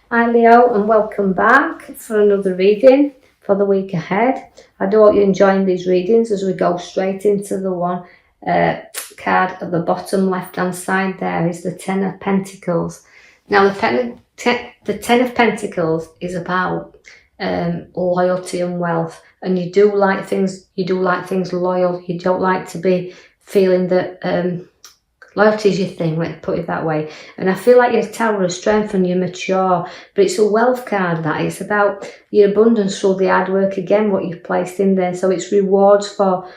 Hi Leo, and welcome back for another reading for the week ahead. I do hope you're enjoying these readings as we go straight into the one card at the bottom left hand side. There is the Ten of Pentacles. Now the Ten of Pentacles is about loyalty and wealth, and you do like things loyal. You don't like to be feeling that loyalty is your thing, let's put it that way. And I feel like you're a tower of strength and you're mature, but it's a wealth card that is about your abundance through the hard work again, what you've placed in there. So it's rewards for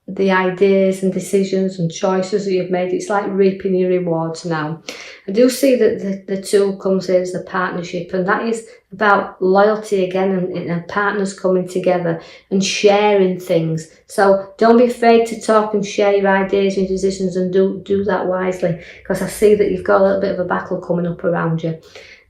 the ideas and decisions and choices that you've made. It's like reaping your rewards now. I do see that the tool comes in as the partnership, and that is about loyalty again and partners coming together and sharing things. So don't be afraid to talk and share your ideas and decisions, and do that wisely, because I see that you've got a little bit of a battle coming up around you.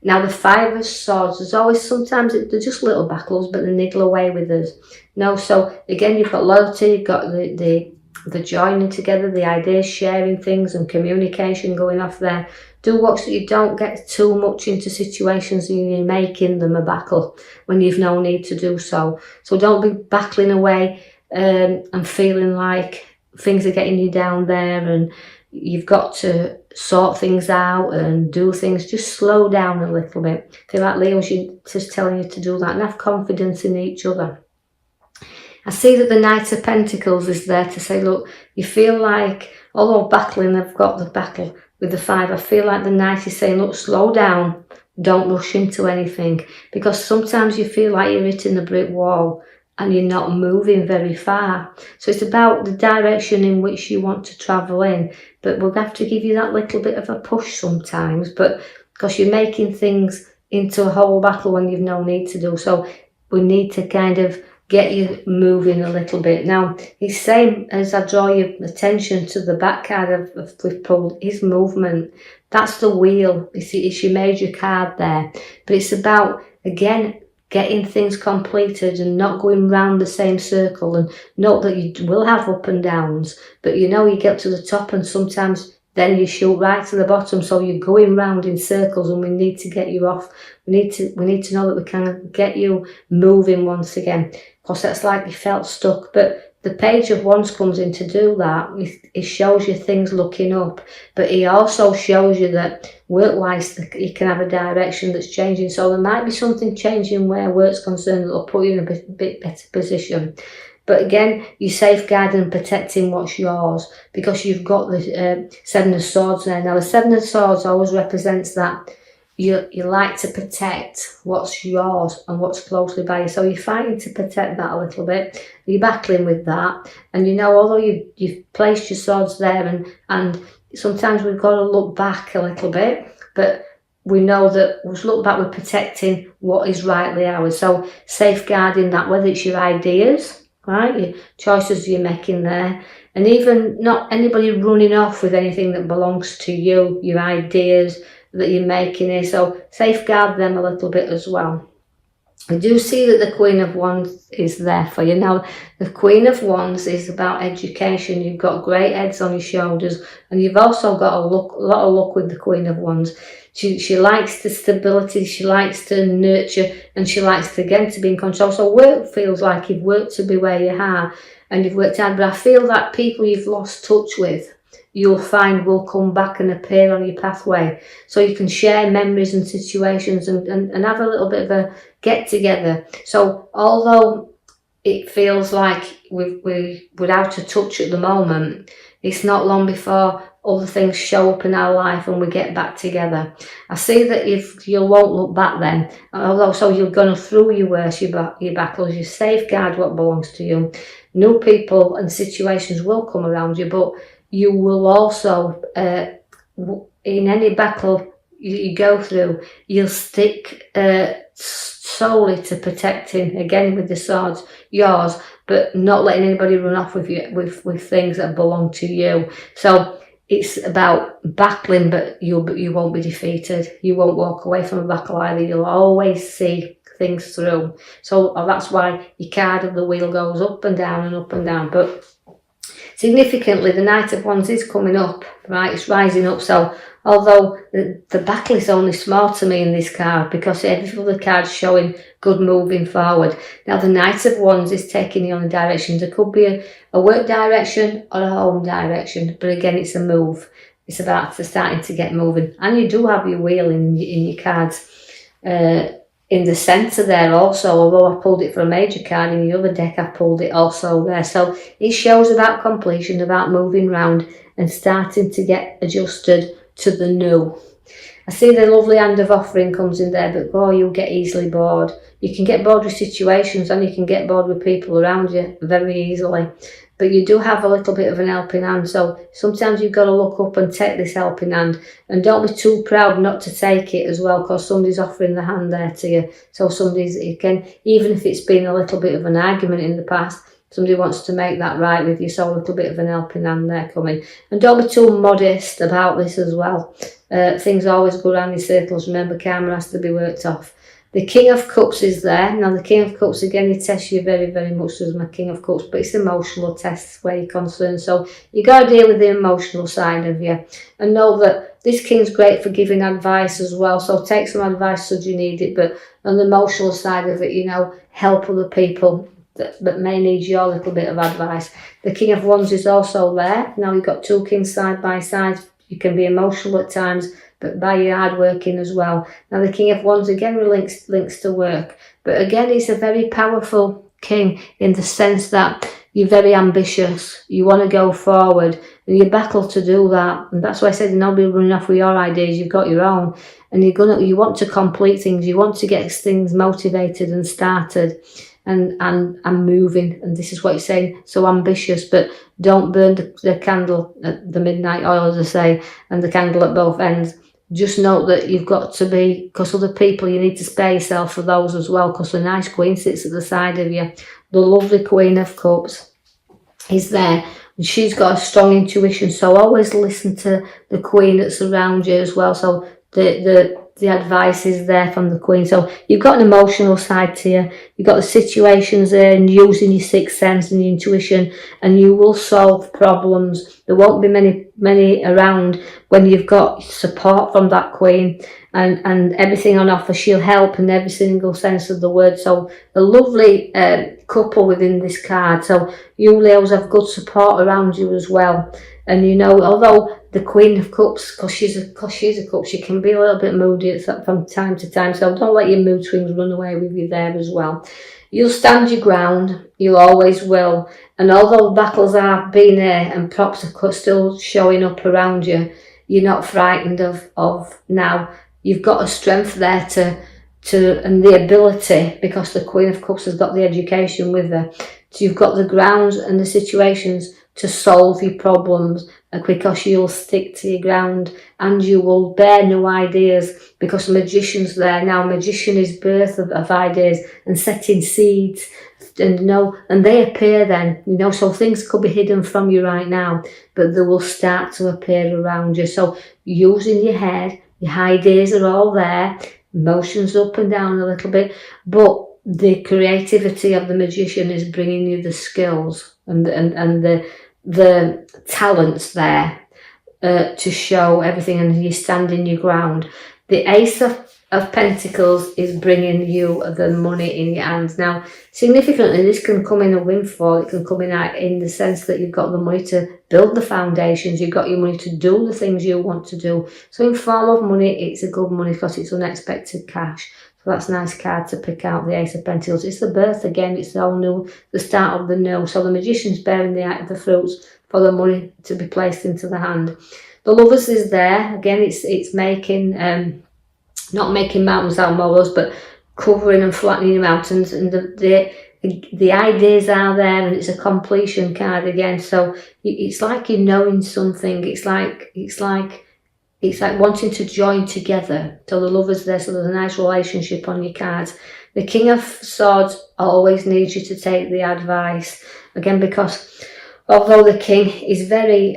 Now the Five of Swords, there's always sometimes they're just little battles, but they niggle away with us. No, so again, you've got loyalty, you've got the joining together, the ideas, sharing things and communication going off there. Do watch that you don't get too much into situations and you're making them a battle when you've no need to do so. So don't be battling away and feeling like things are getting you down there and you've got to sort things out and do things. Just slow down a little bit. I feel like Leo's just telling you to do that and have confidence in each other. I see that the Knight of Pentacles is there to say, look, you feel like, although battling, I've got the battle with the Five, I feel like the Knight is saying, look, slow down, don't rush into anything, because sometimes you feel like you're hitting a brick wall and you're not moving very far. So it's about the direction in which you want to travel in, but we'll have to give you that little bit of a push sometimes, but because you're making things into a whole battle when you've no need to do. So we need to kind of get you moving a little bit. Now, he's saying, as I draw your attention to the back card of we've pulled, his movement. That's the wheel. It's your major card there. But it's about, again, getting things completed and not going round the same circle. And note that you will have up and downs, but you get to the top and sometimes then you shoot right to the bottom, so you're going round in circles, and we need to get you off. We need to know that we can get you moving once again, because that's like you felt stuck. But the Page of Wands comes in to do that. It shows you things looking up, but he also shows you that work-wise you can have a direction that's changing. So there might be something changing where work's concerned that will put you in a bit better position. But again, you're safeguarding and protecting what's yours, because you've got the Seven of Swords there. Now, the Seven of Swords always represents that you like to protect what's yours and what's closely by you. So you're fighting to protect that a little bit. You're battling with that. And although you've placed your swords there, and sometimes we've got to look back a little bit, but we know that we look back, we're protecting what is rightly ours. So safeguarding that, whether it's your ideas, right, your choices you're making there, and even not anybody running off with anything that belongs to you, your ideas that you're making here. So safeguard them a little bit as well. I do see that the Queen of Wands is there for you. Now, the Queen of Wands is about education. You've got great heads on your shoulders, and you've also got a lot of luck with the Queen of Wands. She likes the stability, she likes to nurture, and she likes to, again, to be in control. So work feels like you've worked to be where you are, and you've worked hard, but I feel that people you've lost touch with, you'll find will come back and appear on your pathway. So you can share memories and situations and have a little bit of a get together. So although it feels like we're out of touch at the moment, it's not long before other things show up in our life and we get back together. I see that if you won't look back then, although so you're going through your worst, your battles, you safeguard what belongs to you. New people and situations will come around you, but you will also, in any battle you go through, you'll stick solely to protecting, again with the swords, yours, but not letting anybody run off with you with things that belong to you. So it's about battling, but you won't be defeated. You won't walk away from a battle either. You'll always see things through. So that's why your card of the wheel goes up and down and up and down. But Significantly, the Knight of Wands is coming up, right? It's rising up. So although the battle is only small to me in this card, because every other card's showing good moving forward. Now the Knight of Wands is taking you on a direction. There could be a work direction or a home direction, but again, it's a move. It's about starting to get moving. And you do have your wheel in your cards. In the centre there also, although I pulled it for a major card, in the other deck I pulled it also there. So it shows about completion, about moving round and starting to get adjusted to the new. I see the lovely Hand of Offering comes in there, but you'll get easily bored. You can get bored with situations and you can get bored with people around you very easily. But you do have a little bit of an helping hand, so sometimes you've got to look up and take this helping hand, and don't be too proud not to take it as well, because somebody's offering the hand there to you. So even if it's been a little bit of an argument in the past, somebody wants to make that right with you, so a little bit of an helping hand there coming. And don't be too modest about this as well. Things always go around in circles. Remember, karma has to be worked off. The King of Cups is there. Now, the King of Cups, again, he tests you very, very much as my King of Cups, but it's emotional tests where you're concerned. So you got to deal with the emotional side of you. And know that this King's great for giving advice as well. So take some advice should you need it. But on the emotional side of it, help other people that may need your little bit of advice. The King of Wands is also there. Now, you've got two kings side by side. You can be emotional at times, but by your hard working as well. Now the King of Wands again links to work, but again he's a very powerful king in the sense that you're very ambitious, you want to go forward, and you battle to do that. And that's why I said nobody running off with your ideas, you've got your own, and you want to complete things, you want to get things motivated and started and moving. And this is what you're saying, so ambitious, but don't burn the candle at the midnight oil, as I say, and the candle at both ends. Just note that you've got to be, because other people, you need to spare yourself for those as well, because the nice Queen sits at the side of you. The lovely Queen of Cups is there, and she's got a strong intuition, so always listen to the Queen that's around you as well. So the advice is there from the Queen. So you've got an emotional side to you, you've got the situations there, and using your sixth sense and your intuition, and you will solve problems. There won't be many around when you've got support from that Queen and everything on offer. She'll help in every single sense of the word. So a lovely couple within this card. So you Leos have good support around you as well. And although the Queen of Cups, because she's a cup, she can be a little bit moody from time to time. So don't let your mood swings run away with you there as well. You'll stand your ground, you always will. And although battles are being there and props are still showing up around you, you're not frightened of now. You've got a strength there and the ability, because the Queen of Cups has got the education with her. So you've got the grounds and the situations to solve your problems, because you'll stick to your ground and you will bear new ideas, because the magician's there. Now, magician is birth of ideas and setting seeds, and they appear then, so things could be hidden from you right now, but they will start to appear around you. So using your head, your ideas are all there, emotions up and down a little bit, but the creativity of the magician is bringing you the skills and the talents there to show everything, and you stand in your ground. The Ace of Pentacles is bringing you the money in your hands. Now, significantly, this can come in a windfall. It can come in the sense that you've got the money to build the foundations. You've got your money to do the things you want to do. So in form of money, it's a good money because it's unexpected cash. So that's a nice card to pick out, the Ace of Pentacles. It's the birth again. It's all new, the start of the new. So the magician's bearing the fruits for the money to be placed into the hand. The Lovers is there. Again, it's making, not making mountains out of molehills, but covering and flattening mountains. And the ideas are there, and it's a completion card again. So it's like you're knowing something. It's like wanting to join together. So the Lovers there, so there's a nice relationship on your cards. The King of Swords always needs you to take the advice. Again, because although the King is very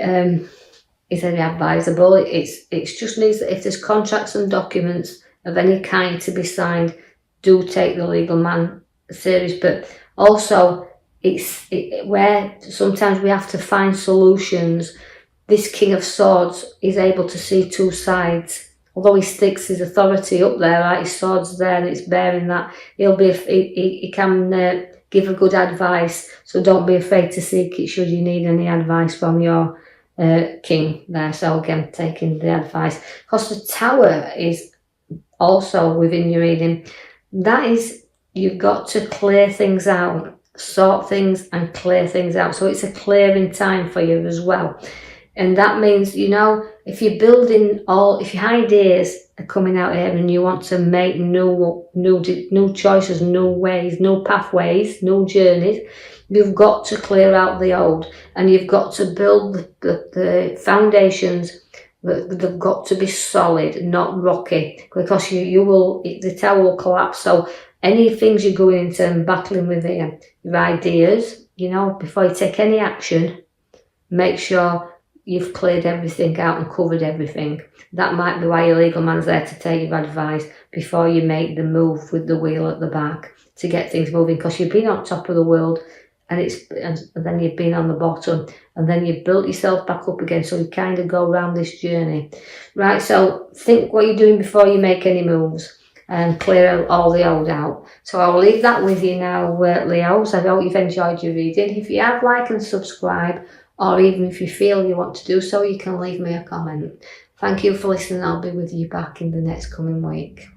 advisable, it just means that if there's contracts and documents of any kind to be signed, do take the legal man serious. But also, where sometimes we have to find solutions. This King of Swords is able to see two sides. Although he sticks his authority up there, right, his sword's there and it's bearing that, he can give a good advice. So don't be afraid to seek it should you need any advice from your king there. So again, taking the advice. Because the Tower is also within your reading. That is, you've got to clear things out, sort things and clear things out. So it's a clearing time for you as well. And that means, you know, if you're building if your ideas are coming out here and you want to make new choices, new ways, new pathways, new journeys, you've got to clear out the old, and you've got to build the foundations. They've got to be solid, not rocky, because the tower will collapse. So any things you're going into and battling with here, your ideas, you know, before you take any action, make sure you've cleared everything out and covered everything. That might be why your legal man's there, to take your advice before you make the move with the wheel at the back to get things moving, because you've been on top of the world and then you've been on the bottom, and then you've built yourself back up again, so you kind of go around this journey. Right, so think what you're doing before you make any moves and clear all the old out. So I'll leave that with you now, Leos. I hope you've enjoyed your reading. If you have, like and subscribe, or even if you feel you want to do so, you can leave me a comment. Thank you for listening. I'll be with you back in the next coming week.